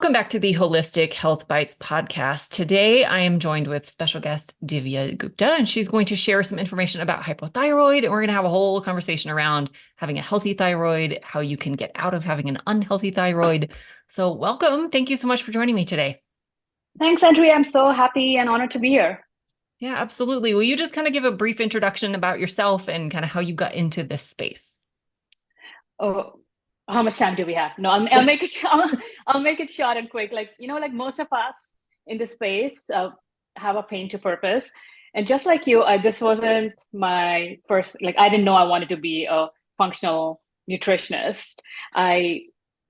Welcome back to the Holistic Health Bites podcast. Today, I am joined with special guest Divya Gupta, and she's going to share some information about hypothyroid. And we're going to have a whole conversation around having a healthy thyroid, how you can get out of having an unhealthy thyroid. So, welcome. Thank you so much for joining me today. Thanks, Andrea. I'm so happy and honored to be here. Yeah, absolutely. Will you just kind of give a brief introduction about yourself and kind of how you got into this space? Oh, how much time do we have? No, I'll make it. I'll make it short and quick. Like most of us in this space have a pain to purpose, and just like you, this wasn't my first. Like, I didn't know I wanted to be a functional nutritionist. I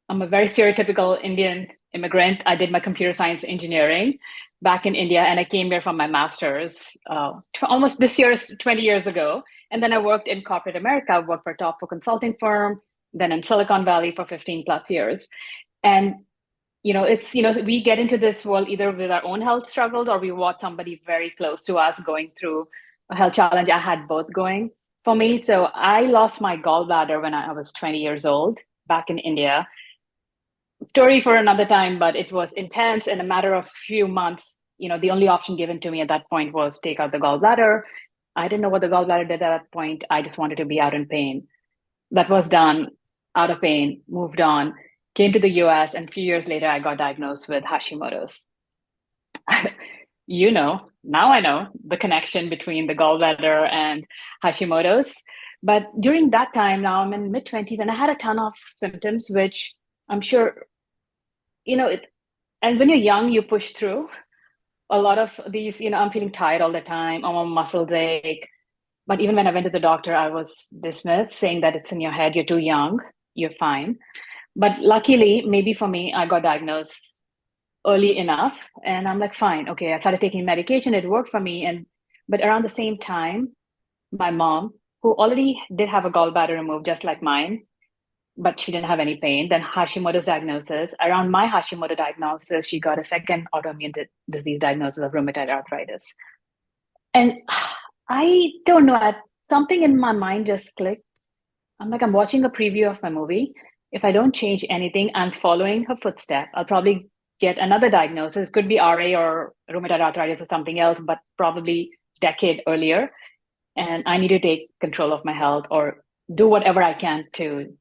I'm a very stereotypical Indian immigrant. I did my computer science engineering back in India, and I came here from my master's almost this year, 20 years ago. And then I worked in corporate America. I worked for a top four consulting firm, then in Silicon Valley for 15 plus years. And we get into this world either with our own health struggles or we watch somebody very close to us going through a health challenge. I had both going for me. So I lost my gallbladder when I was 20 years old back in India. Story for another time, but it was intense. In a matter of few months, the only option given to me at that point was take out the gallbladder. I didn't know what the gallbladder did at that point. I just wanted to be out in pain. That was done, out of pain, moved on, came to the US, and a few years later, I got diagnosed with Hashimoto's. Now I know the connection between the gallbladder and Hashimoto's. But during that time, now I'm in mid 20s, and I had a ton of symptoms, which I'm sure, and when you're young, you push through a lot of these. I'm feeling tired all the time. I'm on muscle ache. But even when I went to the doctor, I was dismissed, saying that it's in your head, you're too young, you're fine. But luckily, maybe for me, I got diagnosed early enough, and I'm like, fine, okay. I started taking medication, it worked for me. But around the same time, my mom, who already did have a gallbladder removed, just like mine, but she didn't have any pain. Then Hashimoto's diagnosis. Around my Hashimoto diagnosis, she got a second autoimmune disease diagnosis of rheumatoid arthritis. And I don't know, something in my mind just clicked. I'm like, I'm watching a preview of my movie. If I don't change anything, I'm following her footstep. I'll probably get another diagnosis. Could be RA or rheumatoid arthritis or something else, but probably decade earlier. And I need to take control of my health or do whatever I can to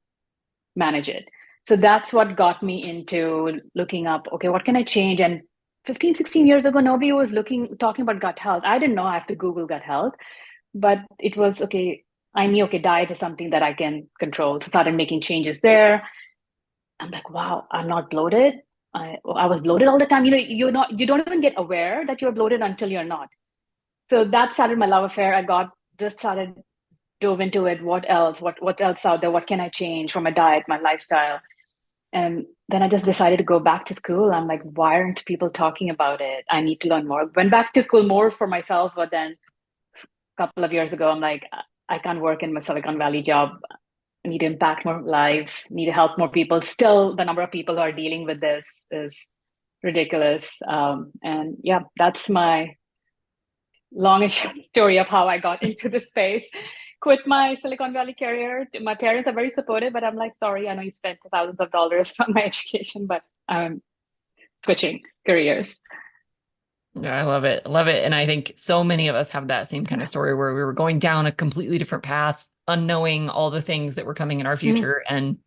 manage it. So that's what got me into looking up, okay, what can I change? And 15, 16 years ago, nobody was talking about gut health. I didn't know I have to Google gut health, but it was okay. I knew, okay, diet is something that I can control. So started making changes there. I'm like, wow, I'm not bloated. I was bloated all the time. You don't even get aware that you're bloated until you're not. So that started my love affair. Just started dove into it. What else? What else out there? What can I change from my diet, my lifestyle? And then I just decided to go back to school. I'm like, why aren't people talking about it? I need to learn more. Went back to school more for myself, but then a couple of years ago, I'm like, I can't work in my Silicon Valley job. I need to impact more lives, need to help more people. Still, the number of people who are dealing with this is ridiculous. And yeah, that's my long and short story of how I got into the space. Quit my Silicon Valley career. My parents are very supportive, but I'm like, sorry, I know you spent thousands of dollars on my education, but I'm switching careers. Yeah, I love it. Love it. And I think so many of us have that same kind of story where we were going down a completely different path, unknowing all the things that were coming in our Mm, future. And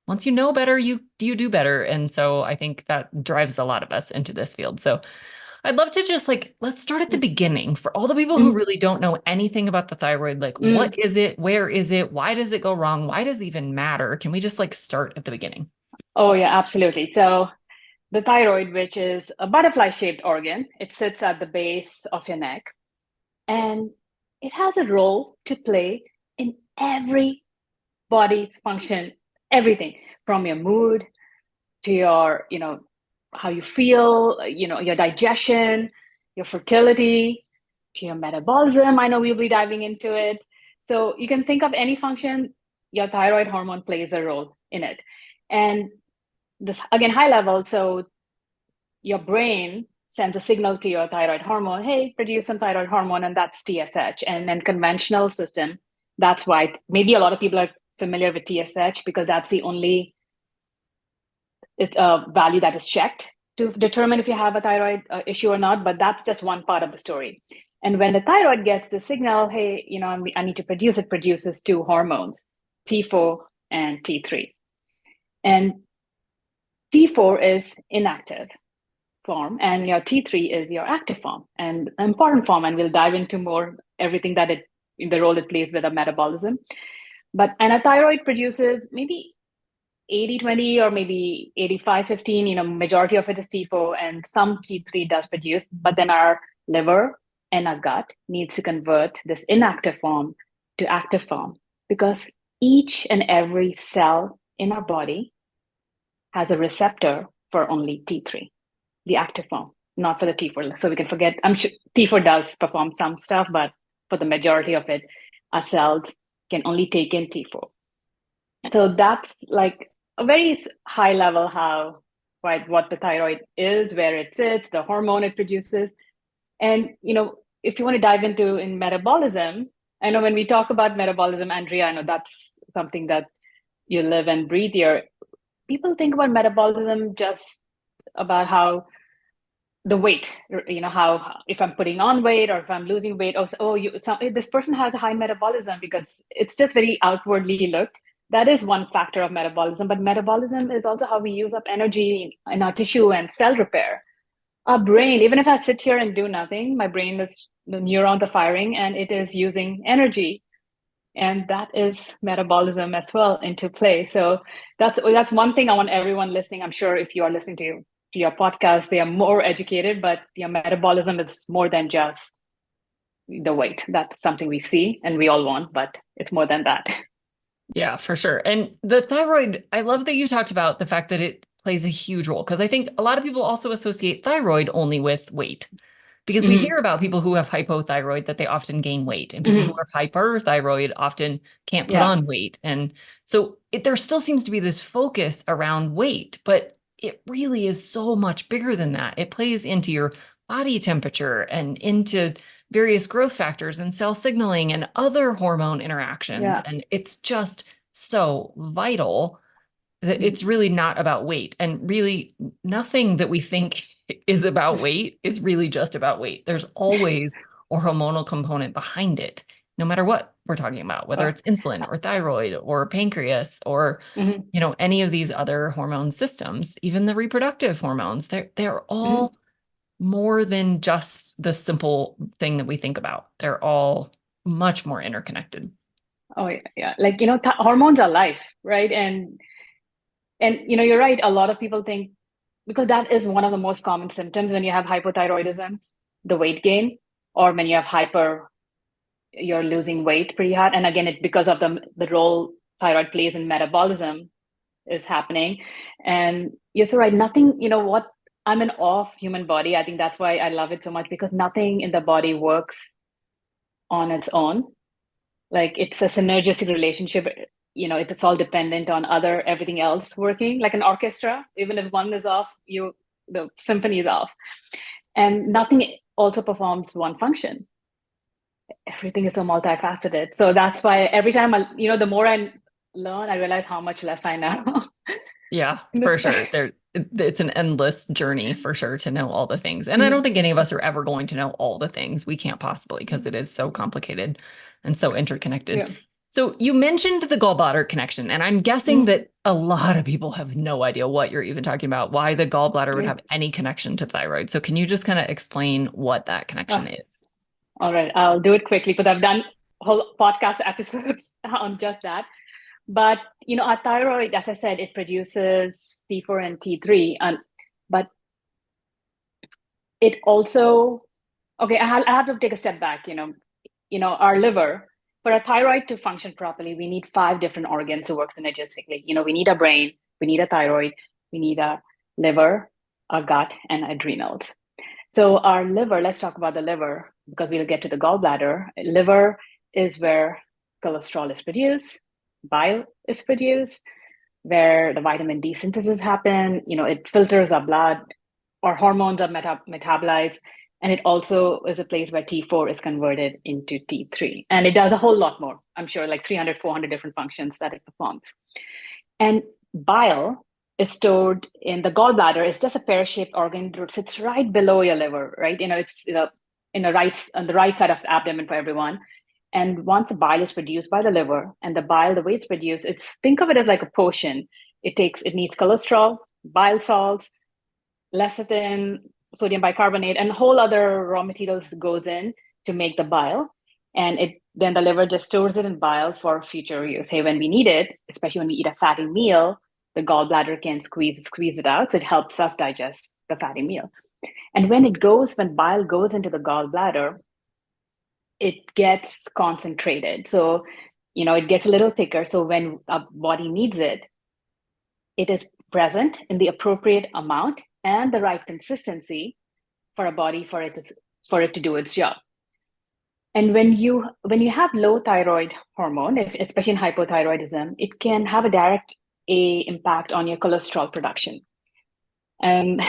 once you know better, you do better. And so I think that drives a lot of us into this field. So I'd love to just let's start at the mm, beginning for all the people who mm, really don't know anything about the thyroid. Like, what mm. is it? Where is it? Why does it go wrong? Why does it even matter? Can we just start at the beginning? Oh, yeah, absolutely. So the thyroid, which is a butterfly-shaped organ, it sits at the base of your neck, and it has a role to play in every body function, everything from your mood to your, how you feel, your digestion, your fertility, to your metabolism. I know we'll be diving into it. So you can think of any function, your thyroid hormone plays a role in it. And this, again, high level. So your brain sends a signal to your thyroid hormone, hey, produce some thyroid hormone, and that's TSH. And then conventional system, that's why maybe a lot of people are familiar with TSH because that's the only it's a value that is checked to determine if you have a thyroid issue or not, but that's just one part of the story. And when the thyroid gets the signal, hey, I need to produce, it produces two hormones, T4 and T3. And T4 is inactive form, and your T3 is your active form and important form. And we'll dive into more everything that in the role it plays with our metabolism. And a thyroid produces maybe 80-20 or maybe 85-15, majority of it is T4 and some T3 does produce, but then our liver and our gut needs to convert this inactive form to active form because each and every cell in our body has a receptor for only T3, the active form, not for the T4. So we can forget, I'm sure T4 does perform some stuff, but for the majority of it, our cells can only take in T4. So that's like a very high level what the thyroid is, where it sits, the hormone it produces. And, if you want to dive into in metabolism, I know when we talk about metabolism, Andrea, I know that's something that you live and breathe here. People think about metabolism just about how the weight, how if I'm putting on weight or if I'm losing weight, this person has a high metabolism because it's just very outwardly looked. That is one factor of metabolism, but metabolism is also how we use up energy in our tissue and cell repair. Our brain, even if I sit here and do nothing, my brain is, the neurons are firing and it is using energy. And that is metabolism as well into play. So that's one thing I want everyone listening. I'm sure if you are listening to your podcast, they are more educated, but your metabolism is more than just the weight. That's something we see and we all want, but it's more than that. Yeah, for sure. And the thyroid, I love that you talked about the fact that it plays a huge role because I think a lot of people also associate thyroid only with weight because we Mm-hmm. hear about people who have hypothyroid that they often gain weight and people who Mm-hmm. are hyperthyroid often can't put Yeah. on weight. And so there still seems to be this focus around weight, but it really is so much bigger than that. It plays into your body temperature and into various growth factors and cell signaling and other hormone interactions. Yeah. And it's just so vital that Mm-hmm. it's really not about weight. And really, nothing that we think is about weight is really just about weight. There's always a hormonal component behind it, no matter what we're talking about, whether Uh, it's insulin or thyroid or pancreas or mm-hmm. any of these other hormone systems, even the reproductive hormones, they're Mm-hmm. all more than just the simple thing that we think about. They're all much more interconnected. Oh yeah, yeah. Like hormones are life, right? And you're right. A lot of people think because that is one of the most common symptoms when you have hypothyroidism, the weight gain, or when you have you're losing weight pretty hard. And again, it because of the role thyroid plays in metabolism is happening. And you're so right. Nothing, what I'm an off human body. I think that's why I love it so much because nothing in the body works on its own. Like it's a synergistic relationship. It's all dependent on everything else working, like an orchestra. Even if one is off, the symphony is off, and nothing also performs one function. Everything is so multifaceted. So that's why every time the more I learn, I realize how much less I know. Yeah, In for this, sure. It's an endless journey for sure to know all the things. And I don't Mhm. think any of us are ever going to know all the things. We can't possibly because it is so complicated and so interconnected. Yeah. So you mentioned the gallbladder connection, and I'm guessing Mhm. that a lot of people have no idea what you're even talking about, why the gallbladder would Yeah. have any connection to thyroid. So can you just kind of explain what that connection Ah, is? all right, I'll do it quickly because I've done whole podcast episodes on just that. But our thyroid, as I said, it produces T4 and T3, and but it also okay. I have to take a step back. Our liver for a thyroid to function properly, we need five different organs to work synergistically. We need a brain, we need a thyroid, we need a liver, a gut, and adrenals. So our liver, let's talk about the liver because we'll get to the gallbladder. Liver is where cholesterol is produced, bile is produced, where the vitamin D synthesis happen. It filters our blood, our hormones are metabolized, and it also is a place where T4 is converted into T3. And it does a whole lot more. I'm sure like 300, 400 different functions that it performs. And bile is stored in the gallbladder. It's just a pear-shaped organ that sits right below your liver, right? It's in the right on the right side of the abdomen for everyone. And once the bile is produced by the liver, and the bile, the way it's produced, think of it as like a potion. It needs cholesterol, bile salts, lecithin, sodium bicarbonate, and whole other raw materials goes in to make the bile. And then the liver just stores it in bile for future use. Hey, when we need it, especially when we eat a fatty meal, the gallbladder can squeeze it out. So it helps us digest the fatty meal. And when bile goes into the gallbladder, it gets concentrated. So, it gets a little thicker. So when a body needs it, it is present in the appropriate amount and the right consistency for a body for it to do its job. And when you have low thyroid hormone, especially in hypothyroidism, it can have a direct impact on your cholesterol production. And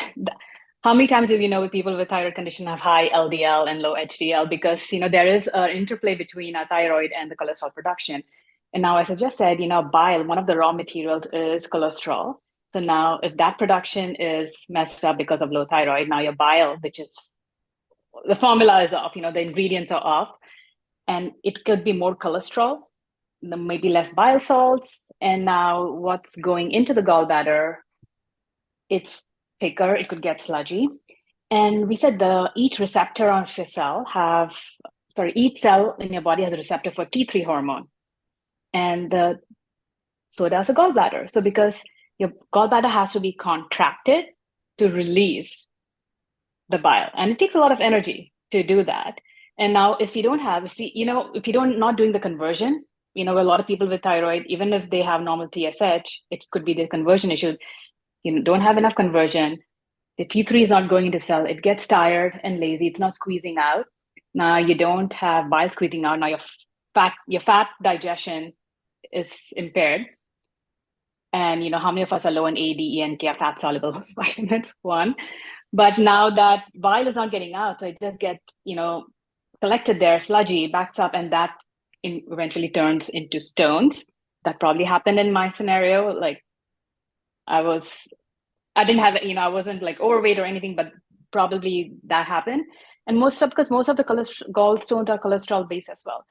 how many times do you know with people with thyroid condition have high LDL and low HDL? Because there is an interplay between our thyroid and the cholesterol production. And now, as I just said, bile, one of the raw materials is cholesterol. So now, if that production is messed up because of low thyroid, now your bile, which is the formula is off, the ingredients are off, and it could be more cholesterol, maybe less bile salts, and now what's going into the gallbladder, it's thicker, it could get sludgy. And we said each receptor on your cell each cell in your body has a receptor for T3 hormone. And so does the gallbladder. So because your gallbladder has to be contracted to release the bile, and it takes a lot of energy to do that. And now if you don't not doing the conversion, a lot of people with thyroid, even if they have normal TSH, it could be the conversion issue. Don't have enough conversion. The T3 is not going into cell. It gets tired and lazy. It's not squeezing out. Now you don't have bile squeezing out. Now your fat digestion is impaired. And how many of us are low in A, D, E, and K, are fat soluble vitamins? One. But now that bile is not getting out, so it just gets, collected there, sludgy, backs up, and that eventually turns into stones. That probably happened in my scenario. Like I didn't have, I wasn't like overweight or anything, but probably that happened. And because most of the gallstones are cholesterol based as well.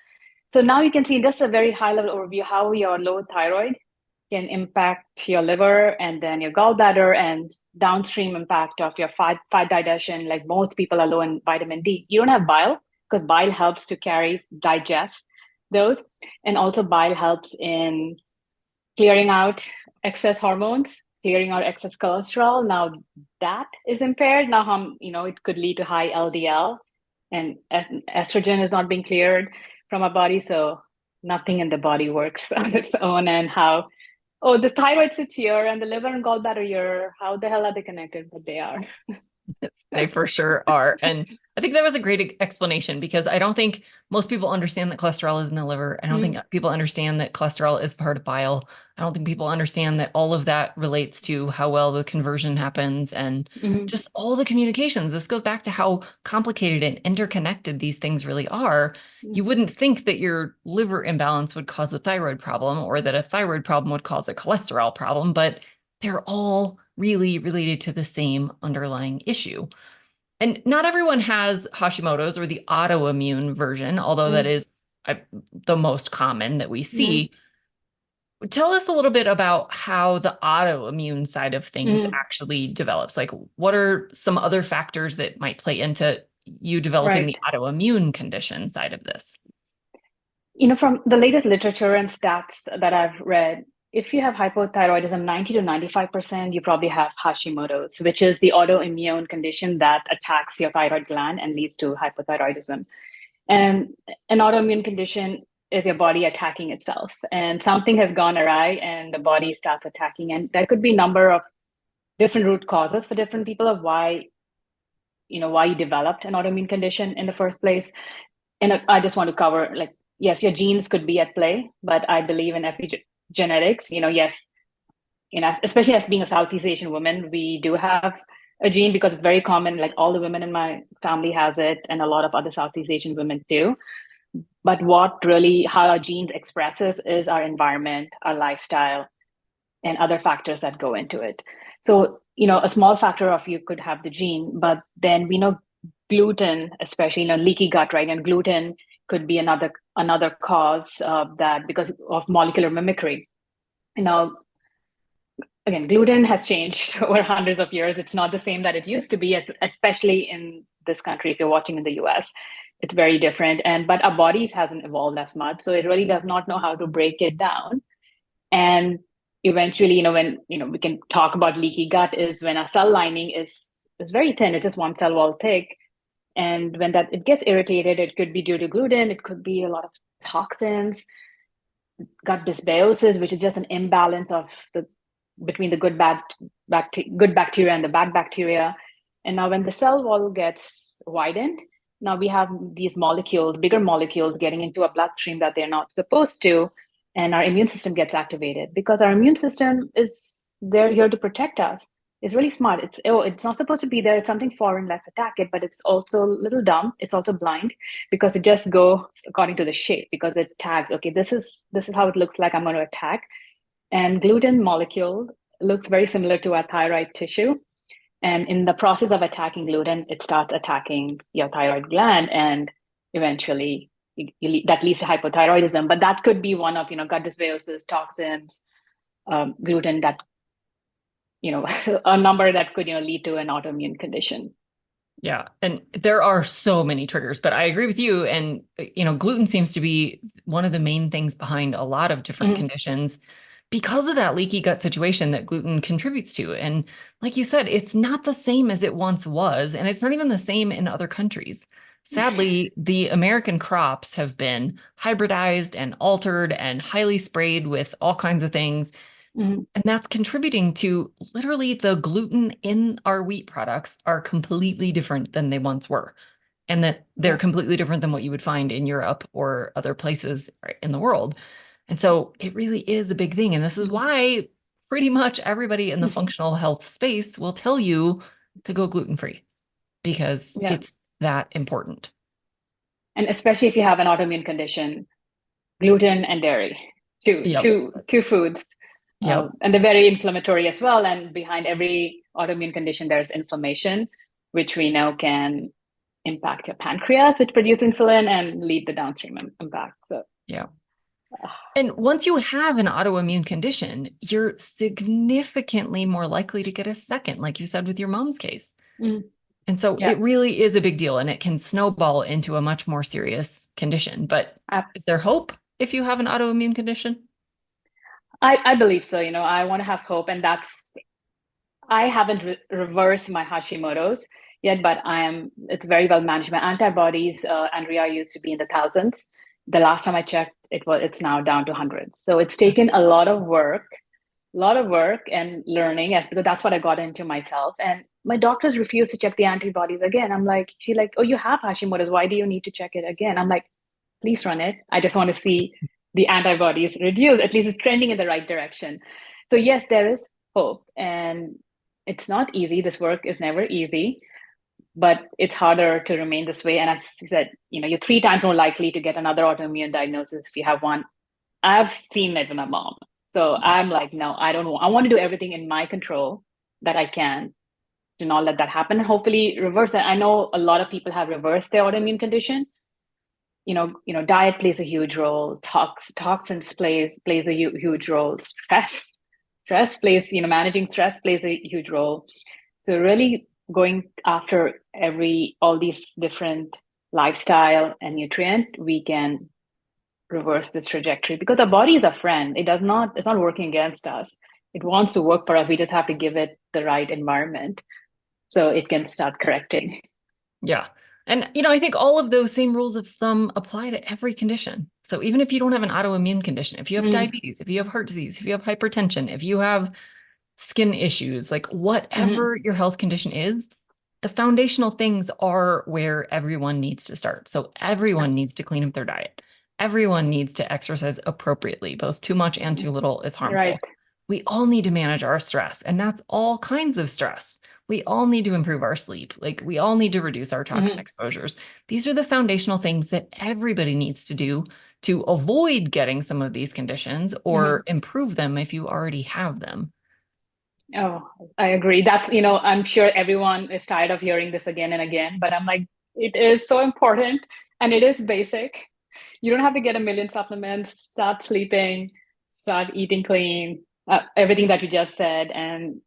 So now you can see just a very high level overview how your low thyroid can impact your liver and then your gallbladder and downstream impact of your fat digestion. Like most people are low in vitamin D. You don't have bile because bile helps to digest those. And also bile helps in clearing out excess hormones, clearing out excess cholesterol. Now that is impaired. Now, it could lead to high LDL, and estrogen is not being cleared from our body. So nothing in the body works on its own. And the thyroid sits here and the liver and gallbladder here. How the hell are they connected? But they are. They for sure are. And I think that was a great explanation because I don't think most people understand that cholesterol is in the liver. I don't think people understand that cholesterol is part of bile. I don't think people understand that all of that relates to how well the conversion happens and just all the communications. This goes back to how complicated and interconnected these things really are. You wouldn't think that your liver imbalance would cause a thyroid problem or that a thyroid problem would cause a cholesterol problem, but they're all really related to the same underlying issue. And not everyone has Hashimoto's or the autoimmune version, although that is the most common that we see. Tell us a little bit about how the autoimmune side of things actually develops. Like, what are some other factors that might play into you developing the autoimmune condition side of this? From the latest literature and stats that I've read, if you have hypothyroidism, 90 to 95%, you probably have Hashimoto's, which is the autoimmune condition that attacks your thyroid gland and leads to hypothyroidism. And an autoimmune condition is your body attacking itself. And something has gone awry and the body starts attacking. And there could be a number of different root causes for different people of why you developed an autoimmune condition in the first place. And I just want to cover, like, yes, your genes could be at play, but I believe in epigenetics. Yes, especially as being a Southeast Asian woman, we do have a gene because it's very common. Like all the women in my family has it, and a lot of other Southeast Asian women too. But how our genes expresses is our environment, our lifestyle, and other factors that go into it. So, a small factor of you could have the gene, but then we know gluten, especially, leaky gut, right? And gluten could be another cause of that because of molecular mimicry. Now, again, gluten has changed over hundreds of years. It's not the same that it used to be, especially in this country. If you're watching in the US, it's very different. But our bodies hasn't evolved as much, so it really does not know how to break it down. And eventually, when we can talk about leaky gut is when our cell lining is very thin. It's just one cell wall thick, and when that it gets irritated, it could be due to gluten. It could be a lot of toxins, gut dysbiosis, which is just an imbalance of the between the good bacteria and the bad bacteria. And now when the cell wall gets widened, now we have these molecules, bigger molecules, getting into our bloodstream that they're not supposed to, and our immune system gets activated because our immune system they're here to protect us. It's really smart. It's not supposed to be there. It's something foreign. Let's attack it. But it's also a little dumb. It's also blind because it just goes according to the shape because it tags. Okay, this is how it looks like. I'm going to attack. And gluten molecule looks very similar to our thyroid tissue. And in the process of attacking gluten, it starts attacking your thyroid gland, and eventually that leads to hypothyroidism. But that could be one of gut dysbiosis, toxins, gluten that a number that could lead to an autoimmune condition. Yeah. And there are so many triggers, but I agree with you. And, gluten seems to be one of the main things behind a lot of different conditions because of that leaky gut situation that gluten contributes to. And like you said, it's not the same as it once was, and it's not even the same in other countries. Sadly, the American crops have been hybridized and altered and highly sprayed with all kinds of things. Mm-hmm. And that's contributing to literally the gluten in our wheat products are completely different than they once were. And that they're completely different than what you would find in Europe or other places in the world. And so it really is a big thing. And this is why pretty much everybody in the functional health space will tell you to go gluten-free because Yeah. it's that important. And especially if you have an autoimmune condition, gluten and dairy, Yep. two foods. Yep. And they're very inflammatory as well. And behind every autoimmune condition, there's inflammation, which we know can impact your pancreas, which produces insulin and lead the downstream impact. So, yeah. And once you have an autoimmune condition, you're significantly more likely to get a second, like you said with your mom's case. And so yeah. it really is a big deal and it can snowball into a much more serious condition. But is there hope if you have an autoimmune condition? I believe so. I want to have hope. And I haven't reversed my Hashimoto's yet, but it's very well managed. My antibodies, Andrea, used to be in the thousands. The last time I checked, it's now down to hundreds. So it's taken a lot of work and learning, because that's what I got into myself. And my doctors refuse to check the antibodies again. I'm like, oh, you have Hashimoto's. Why do you need to check it again? I'm like, please run it. I just want to see the antibodies reduce. At least it's trending in the right direction. So yes, there is hope. And it's not easy. This work is never easy, but it's harder to remain this way. And as I said, you're 3 times more likely to get another autoimmune diagnosis if you have one. I've seen it with my mom. So I'm like, no, I don't want. I want to do everything in my control that I can to not let that happen, and hopefully reverse that. I know a lot of people have reversed their autoimmune condition. Diet plays a huge role. Toxins plays a huge role. Stress plays. Managing stress plays a huge role. So really going after all these different lifestyle and nutrient, we can reverse this trajectory because our body is a friend. It's not working against us. It wants to work for us. We just have to give it the right environment so it can start correcting. Yeah. And, I think all of those same rules of thumb apply to every condition. So even if you don't have an autoimmune condition, if you have diabetes, if you have heart disease, if you have hypertension, if you have skin issues, like whatever your health condition is, the foundational things are where everyone needs to start. So everyone needs to clean up their diet. Everyone needs to exercise appropriately. Both too much and too little is harmful. Right. We all need to manage our stress, and that's all kinds of stress. we all need to improve our sleep. Like we all need to reduce our toxin Hmm. exposures. These are the foundational things that everybody needs to do to avoid getting some of these conditions Hmm. or improve them if you already have them. Oh, I agree. That's, I'm sure everyone is tired of hearing this again and again, but I'm like, it is so important and it is basic. You don't have to get a million supplements, start sleeping, start eating clean, everything that you just said, and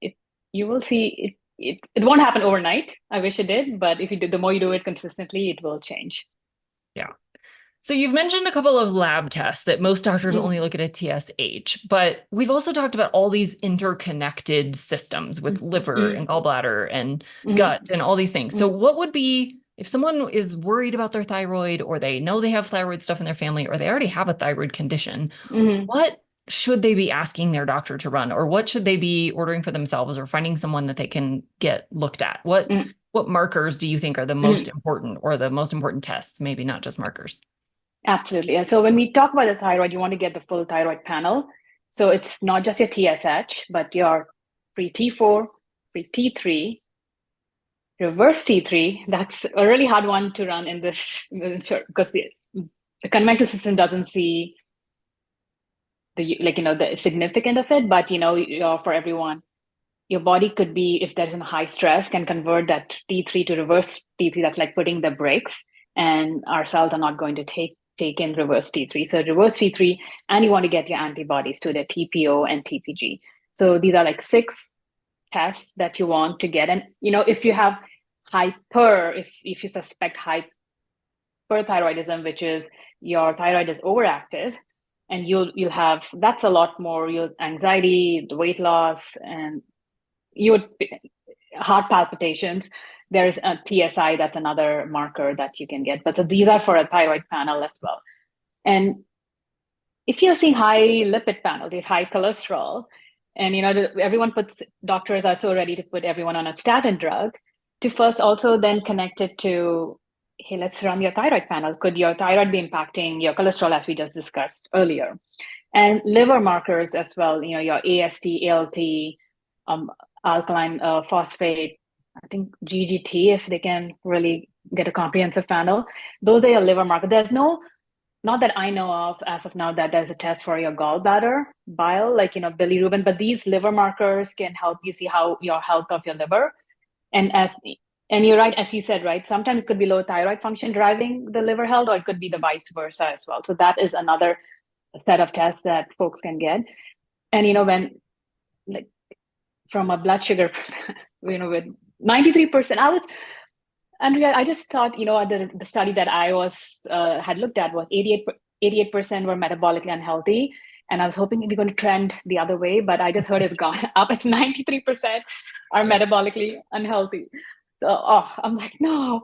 you will see it won't happen overnight. I wish it did, but if you do, the more you do it consistently, it will change. Yeah. So you've mentioned a couple of lab tests that most doctors only Mm-hmm. look at a TSH, but we've also talked about all these interconnected systems with liver and gallbladder and gut and all these things. So Mm-hmm. what would be if someone is worried about their thyroid or they know they have thyroid stuff in their family or they already have a thyroid condition, Mm-hmm. what should they be asking their doctor to run or what should they be ordering for themselves or finding someone that they can get looked at? What markers do you think are the most Mm-hmm. important or the most important tests, maybe not just markers? Absolutely. And so when we talk about the thyroid, you want to get the full thyroid panel. So it's not just your TSH, but your free T4, free T3, reverse T3. That's a really hard one to run in this because the conventional system doesn't see the significant of it, but for everyone, your body could be, if there's a high stress, can convert that T3 to reverse T3. That's like putting the brakes, and our cells are not going to take in reverse T3. So reverse T3, and you want to get your antibodies to the TPO and TPG. So these are like six tests that you want to get. And if you have if you suspect hyperthyroidism, which is your thyroid is overactive, and you'll have that's a lot more your anxiety, the weight loss, and you would heart palpitations. There's a TSI, that's another marker that you can get. But so these are for a thyroid panel as well. And if you're seeing high lipid panel, there's high cholesterol, and everyone puts doctors are so ready to put everyone on a statin drug to first also then connect it to, hey, let's run your thyroid panel. Could your thyroid be impacting your cholesterol as we just discussed earlier? And liver markers as well, your AST, ALT, um, alkaline phosphate, I think GGT, if they can really get a comprehensive panel. Those are your liver markers. There's not that I know of as of now that there's a test for your gallbladder bile, like, bilirubin, but these liver markers can help you see how your health of your liver. And and you're right, as you said, right? Sometimes it could be low thyroid function driving the liver health, or it could be the vice versa as well. So that is another set of tests that folks can get. And when like from a blood sugar, with 93%, Andrea, I just thought, the study that I had looked at was 88% were metabolically unhealthy. And I was hoping we're going to trend the other way, but I just heard it's gone up. It's 93% are Yeah. metabolically unhealthy. So, I'm like, no,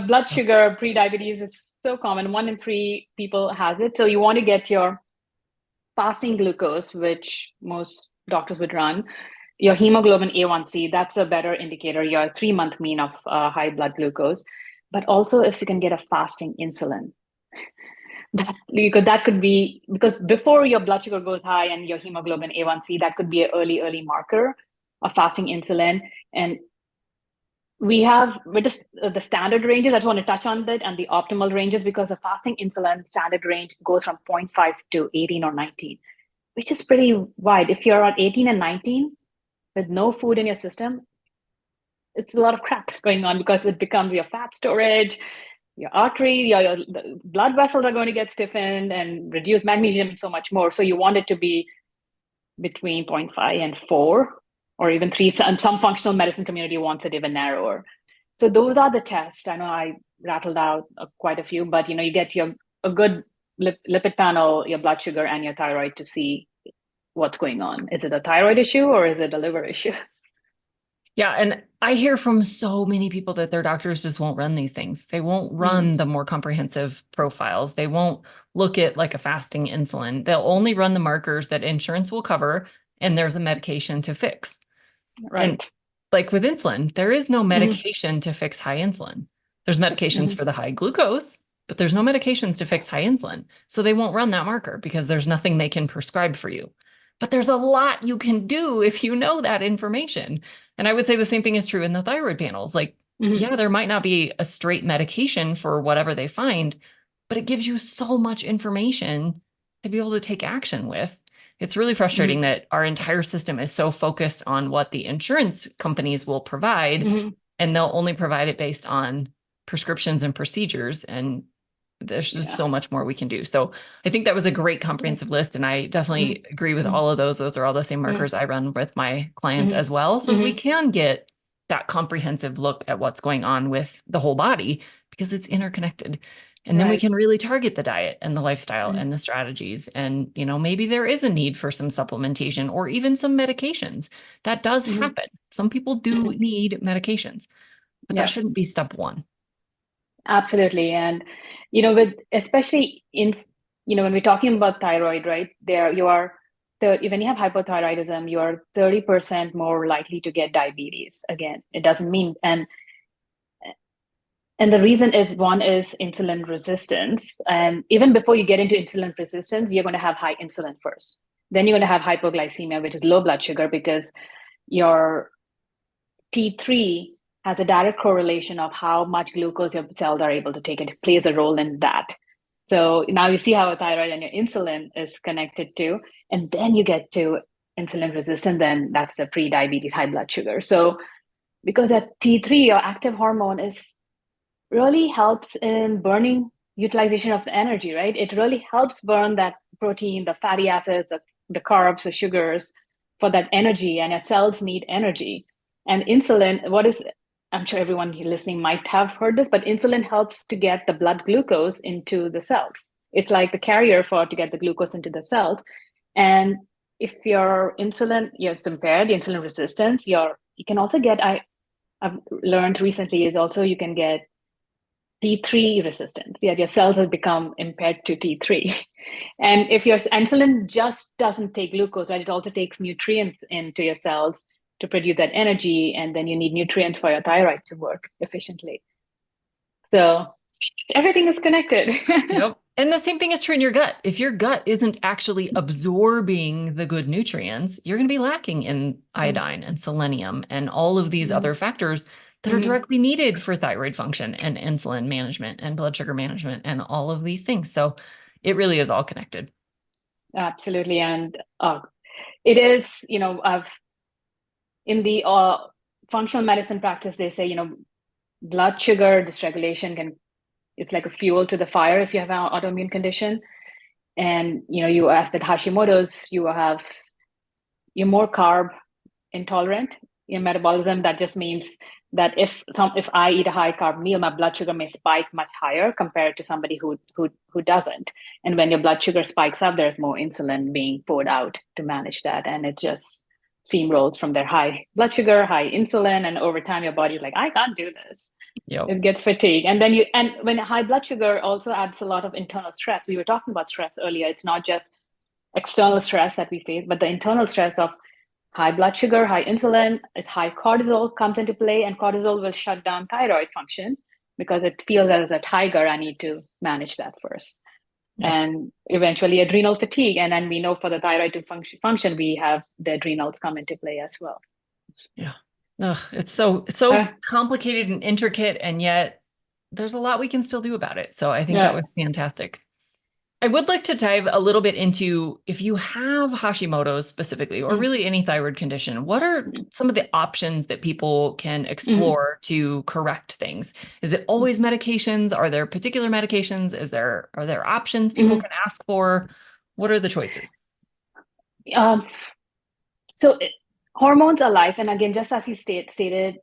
blood sugar, pre-diabetes is so common. 1 in 3 people has it. So you want to get your fasting glucose, which most doctors would run, your hemoglobin A1C, that's a better indicator, your 3-month mean of high blood glucose. But also if you can get a fasting insulin, that could be, because before your blood sugar goes high and your hemoglobin A1C, that could be an early marker of fasting insulin. And we have with the standard ranges, I just want to touch on that, and the optimal ranges, because the fasting insulin standard range goes from 0.5 to 18 or 19, which is pretty wide. If you're on 18 and 19 with no food in your system, it's a lot of crap going on, because it becomes your fat storage, your artery, your the blood vessels are going to get stiffened and reduce magnesium, so much more. So you want it to be between 0.5 and 4, or even 3. And some functional medicine community wants it even narrower. So those are the tests. I know I rattled out quite a few, but you get a good lipid panel, your blood sugar, and your thyroid to see what's going on. Is it a thyroid issue or is it a liver issue? Yeah. And I hear from so many people that their doctors just won't run these things. They won't Mm, run the more comprehensive profiles. They won't look at like a fasting insulin. They'll only run the markers that insurance will cover and there's a medication to fix. And right. like with insulin, there is no Mm-hmm. medication to fix high insulin. There's medications Mm-hmm. for the high glucose, but there's no medications to fix high insulin. So they won't run that marker because there's nothing they can prescribe for you. But there's a lot you can do if you know that information. And I would say the same thing is true in the thyroid panels. Like, Hmm. yeah, there might not be a straight medication for whatever they find, but it gives you so much information to be able to take action with. It's really frustrating Hmm. that our entire system is so focused on what the insurance companies will provide, Hmm. and they'll only provide it based on prescriptions and procedures. And there's just Yeah. so much more we can do. So I think that was a great comprehensive list. And I definitely agree with Hmm. all of those. Those are all the same Hmm. markers I run with my clients Hmm. as well, so that we Hmm. can get that comprehensive look at what's going on with the whole body because it's interconnected. And then we Right. can really target the diet and the lifestyle Mm. and the strategies. And, maybe there is a need for some supplementation or even some medications. That does Hmm. happen. Some people do Hmm. need medications, but that Yeah. shouldn't be step one. Absolutely. And, with especially when we're talking about thyroid, right, there you are, when you have hypothyroidism, you are 30% more likely to get diabetes. Again, it doesn't mean, and the reason is one is insulin resistance. And even before you get into insulin resistance, you're going to have high insulin first. Then you're going to have hypoglycemia, which is low blood sugar, because your T3 has a direct correlation of how much glucose your cells are able to take. It plays a role in that. So now you see how a thyroid and your insulin is connected to, and then you get to insulin resistant, then that's the pre-diabetes high blood sugar. So because at T3, your active hormone is really helps in burning utilization of the energy, right? It really helps burn that protein, the fatty acids, the carbs, the sugars for that energy, and your cells need energy. And insulin, I'm sure everyone listening might have heard this, but insulin helps to get the blood glucose into the cells. It's like the carrier for to get the glucose into the cells. And if your insulin is impaired, insulin resistance, you can also get, I've learned recently is also you can get T3 resistance. Yeah, your cells have become impaired to T3. And if your insulin just doesn't take glucose, right, it also takes nutrients into your cells to produce that energy. And then you need nutrients for your thyroid to work efficiently. So everything is connected. Yep. And the same thing is true in your gut. If your gut isn't actually absorbing the good nutrients, you're going to be lacking in iodine and selenium and all of these Mm-hmm. other factors that are Mm-hmm. directly needed for thyroid function and insulin management and blood sugar management and all of these things. So it really is all connected. Absolutely. And it is, in the functional medicine practice, they say, blood sugar dysregulation it's like a fuel to the fire if you have an autoimmune condition. And you ask with Hashimoto's, you're more carb intolerant. Your metabolism, that just means that if I eat a high carb meal, my blood sugar may spike much higher compared to somebody who doesn't. And when your blood sugar spikes up, there's more insulin being poured out to manage that, and it just steamrolls from their high blood sugar, high insulin, and over time your body's like, I can't do this. Yep. It gets fatigued, and and when high blood sugar also adds a lot of internal stress. We were talking about stress earlier. It's not just external stress that we face, but the internal stress of high blood sugar, high insulin, is high cortisol comes into play, and cortisol will shut down thyroid function because it feels as a tiger. I need to manage that first. Yep. And eventually adrenal fatigue. And then we know for the thyroid to function, we have the adrenals come into play as well. Yeah. Ugh, it's Uh, so complicated and intricate, and yet there's a lot we can still do about it. So I think that yeah. was fantastic. I would like to dive a little bit into if you have Hashimoto's specifically, or Mm-hmm. really any thyroid condition, what are some of the options that people can Mm-hmm. explore to correct things? Is it always medications? Are there particular medications? Are there options people Mm-hmm. can ask for? What are the choices? Um, so hormones are life, and again, just as you stated,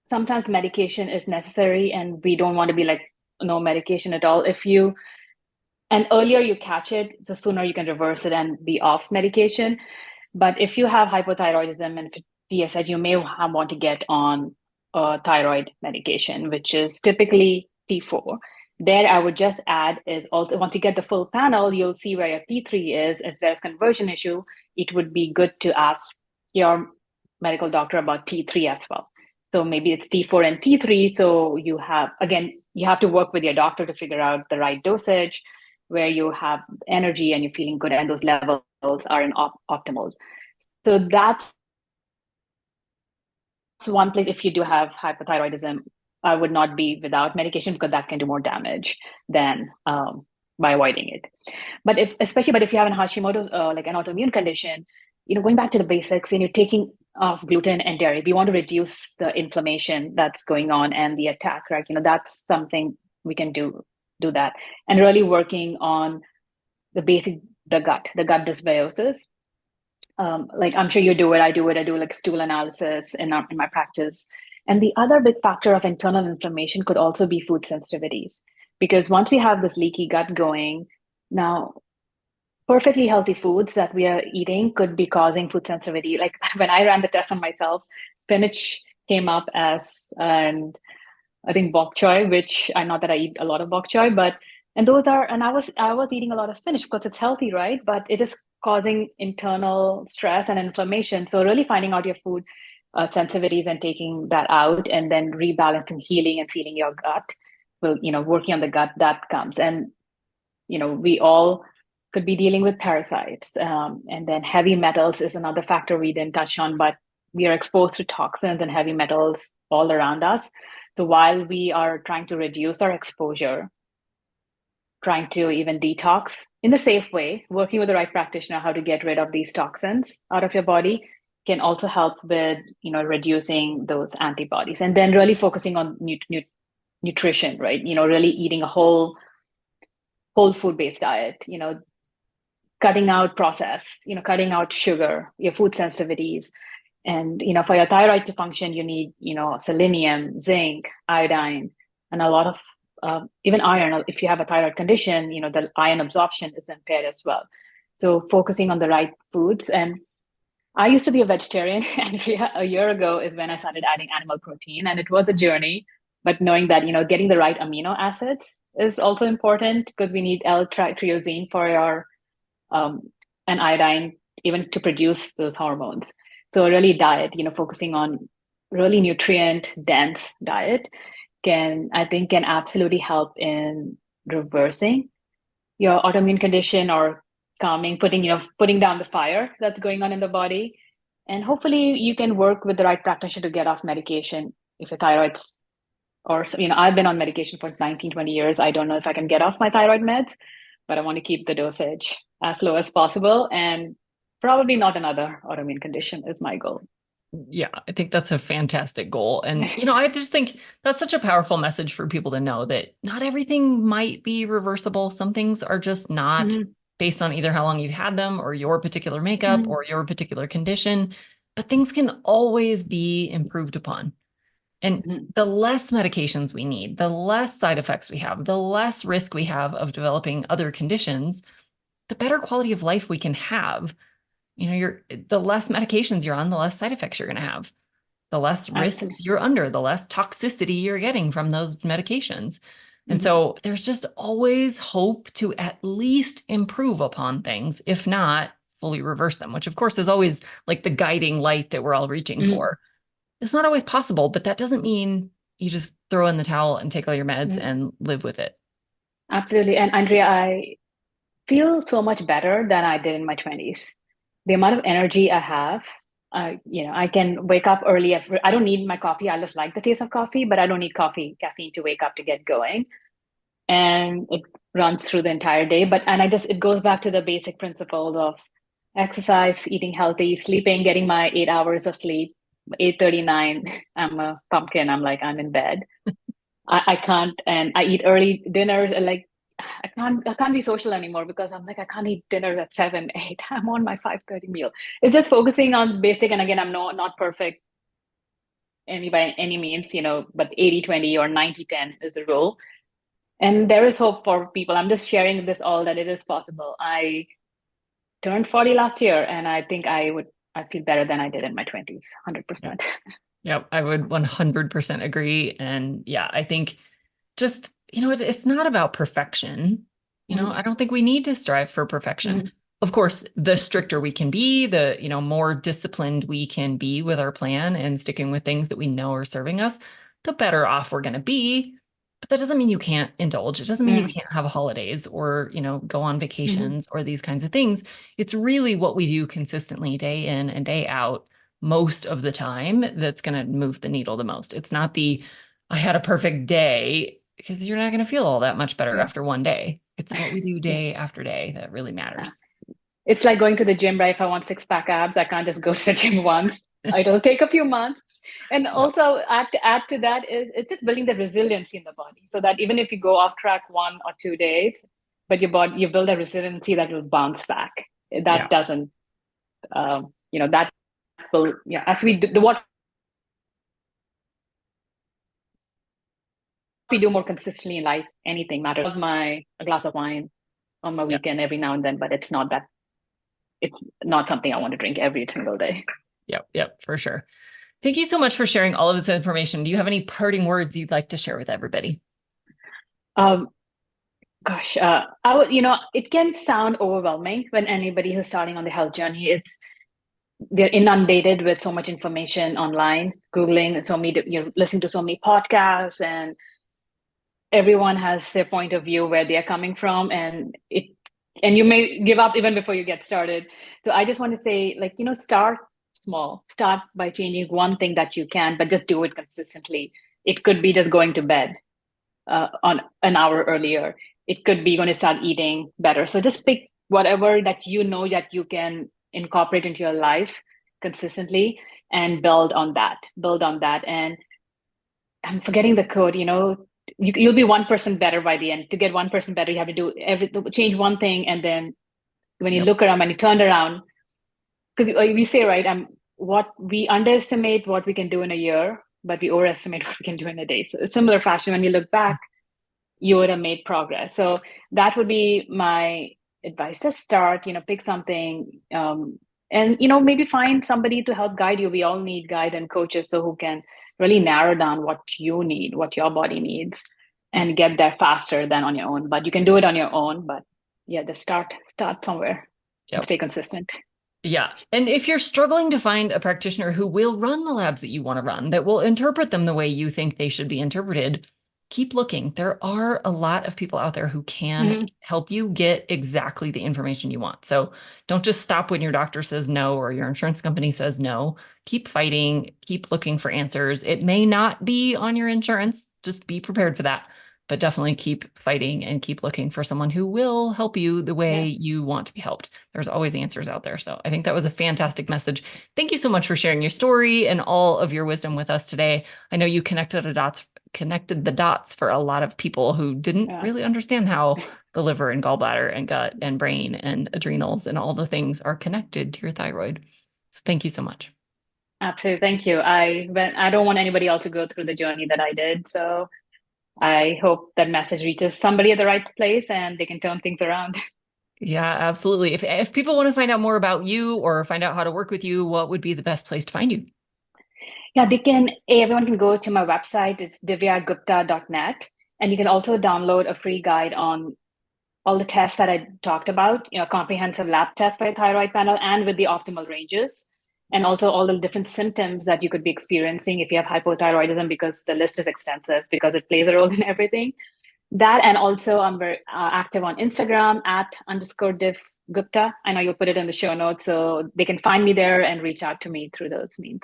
sometimes medication is necessary, and we don't want to be like no medication at all. If you and earlier you catch it, so sooner you can reverse it and be off medication. But if you have hypothyroidism and TSH, you may want to get on a thyroid medication, which is typically T4. There, I would just add is also once you get the full panel, you'll see where your T3 is. If there's conversion issue, it would be good to ask your medical doctor about T3 as well. So maybe it's T4 and T3. So you have to work with your doctor to figure out the right dosage where you have energy and you're feeling good and those levels are in optimal. So that's one place. If you do have hypothyroidism, I would not be without medication, because that can do more damage than by avoiding it. But if you have an Hashimoto's, like an autoimmune condition, going back to the basics, and you're taking off gluten and dairy, we want to reduce the inflammation that's going on and the attack, right? That's something we can do that, and really working on the gut dysbiosis. Like I'm sure you do it, I do it. I do like stool analysis in my practice. And the other big factor of internal inflammation could also be food sensitivities, because once we have this leaky gut going, now perfectly healthy foods that we are eating could be causing food sensitivity. Like when I ran the test on myself, spinach came up as, and I think bok choy, which I not that I eat a lot of bok choy, but and those are, and I was eating a lot of spinach because it's healthy, right? But it is causing internal stress and inflammation. So really finding out your food sensitivities and taking that out, and then rebalancing, healing, and sealing your gut. Will working on the gut, that comes, and we all could be dealing with parasites, and then heavy metals is another factor we didn't touch on, but we are exposed to toxins and heavy metals all around us. So while we are trying to reduce our exposure, trying to even detox in the safe way, working with the right practitioner, how to get rid of these toxins out of your body, can also help with reducing those antibodies, and then really focusing on nutrition, right? Really eating a whole food based diet. Cutting out process, cutting out sugar, your food sensitivities. And, for your thyroid to function, you need, selenium, zinc, iodine, and a lot of even iron. If you have a thyroid condition, the iron absorption is impaired as well. So focusing on the right foods. And I used to be a vegetarian, and a year ago is when I started adding animal protein, and it was a journey. But knowing that, getting the right amino acids is also important, because we need L-triosine for your and iodine even to produce those hormones. So really diet, focusing on really nutrient dense diet can absolutely help in reversing your autoimmune condition, or calming, putting down the fire that's going on in the body. And hopefully you can work with the right practitioner to get off medication if your thyroid's, or I've been on medication for 19, 20 years. I don't know if I can get off my thyroid meds, but I want to keep the dosage as low as possible, and probably not another autoimmune condition is my goal. Yeah, I think that's a fantastic goal. And, I just think that's such a powerful message for people to know that not everything might be reversible. Some things are just not, Mhm. based on either how long you've had them or your particular makeup Mhm. or your particular condition, but things can always be improved upon. And Mhm. the less medications we need, the less side effects we have, the less risk we have of developing other conditions, the better quality of life we can have. The less medications you're on, the less side effects you're going to have, the less Absolutely. risks you're under, the less toxicity you're getting from those medications. And Mhm. so there's just always hope to at least improve upon things, if not fully reverse them, which of course is always like the guiding light that we're all reaching Mhm. for. It's not always possible, but that doesn't mean you just throw in the towel and take all your meds Mhm. and live with it. Absolutely. And Andrea, I feel so much better than I did in my 20s. The amount of energy I have, I can wake up early. I don't need my coffee. I just like the taste of coffee, but I don't need caffeine to wake up to get going. And it runs through the entire day. It goes back to the basic principles of exercise, eating healthy, sleeping, getting my 8 hours of sleep. 8:39, I'm a pumpkin. I'm in bed. I can't, and I eat early dinners. Like I can't be social anymore, because I'm like, I can't eat dinner at 7, 8. I'm on my 5:30 meal. It's just focusing on basic. And again, I'm not perfect by any means, but 80-20 or 90-10 is a rule. And there is hope for people. I'm just sharing this all, that it is possible. I turned 40 last year, and I think I feel better than I did in my 20s, Yeah. 100%. Yep, I would 100% agree. And yeah, I think just, it's not about perfection. Mhm. I don't think we need to strive for perfection. Mhm. Of course, the stricter we can be, the, more disciplined we can be with our plan and sticking with things that we know are serving us, the better off we're going to be. But that doesn't mean you can't indulge. It doesn't mean you Mm. can't have holidays or, go on Hmm. vacations or these kinds of things. It's really what we do consistently day in and day out most of the time that's going to move the needle the most. It's not I had a perfect day, because you're not going to feel all that much better Yeah. after one day. It's what we do Yeah. day after day that really Yeah. matters. It's like going to the gym, right? If I want six-pack abs, I can't just go to the gym once. It'll take a few months. And Yep. also add to that is it's just building the resiliency in the body so that even if you go off track 1 or 2 days, but you build a resiliency that will bounce back. That Yeah. doesn't, that will, as we do what we do more consistently in life, anything matters. A glass of wine on my Yep. weekend every now and then, but it's not something I want to drink every single day. Yep. Yep. For sure. Thank you so much for sharing all of this information. Do you have any parting words you'd like to share with everybody? Um, Gosh, it can sound overwhelming when anybody who's starting on the health journey. They're inundated with so much information online, Googling so many, you're listening to so many podcasts, and everyone has their point of view where they're coming from, and you may give up even before you get started. So I just want to say, like, start small. Start by changing one thing that you can, but just do it consistently. It could be just going to bed on an hour earlier. It could be going to start eating better. So just pick whatever that you know that you can incorporate into your life consistently and build on that. Build on that. And I'm forgetting the code, you'll be 1% better by the end. To get 1% better, you have to change one thing. And then when you Yep. look around and you turn around, because we say, right, what we underestimate what we can do in a year, but we overestimate what we can do in a day. So, a similar fashion, when you look back, you would have made progress. So that would be my advice. Just start, pick something, and maybe find somebody to help guide you. We all need guide and coaches, so who can really narrow down what you need, what your body needs, and get there faster than on your own. But you can do it on your own. But yeah, just start somewhere and Yep. stay consistent. Yeah. And if you're struggling to find a practitioner who will run the labs that you want to run, that will interpret them the way you think they should be interpreted, keep looking. There are a lot of people out there who can Mm-hmm. help you get exactly the information you want. So don't just stop when your doctor says no or your insurance company says no. Keep fighting, keep looking for answers. It may not be on your insurance. Just be prepared for that. But definitely keep fighting and keep looking for someone who will help you the way Yeah, you want to be helped. There's always answers out there. So I think that was a fantastic message. Thank you so much for sharing your story and all of your wisdom with us today. I know you connected the dots for a lot of people who didn't yeah, really understand how the liver and gallbladder and gut and brain and adrenals and all the things are connected to your thyroid. So thank you so much. absolutely. Thank you. I don't want anybody else to go through the journey that I did. So I hope that message reaches somebody at the right place and they can turn things around. Yeah, absolutely. If people want to find out more about you or find out how to work with you, what would be the best place to find you? Yeah, everyone can go to my website. It's divyagupta.net. And you can also download a free guide on all the tests that I talked about, comprehensive lab test for your thyroid panel and with the optimal ranges. And also all the different symptoms that you could be experiencing if you have hypothyroidism, because the list is extensive, because it plays a role in everything. That, and also I'm very active on Instagram at underscore div Gupta. I know you'll put it in the show notes, so they can find me there and reach out to me through those means.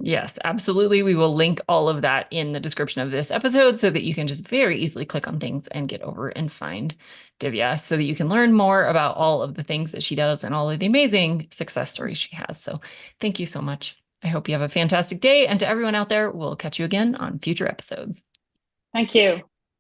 Yes, absolutely. We will link all of that in the description of this episode so that you can just very easily click on things and get over and find Divya so that you can learn more about all of the things that she does and all of the amazing success stories she has. So thank you so much. I hope you have a fantastic day. And to everyone out there, we'll catch you again on future episodes. Thank you.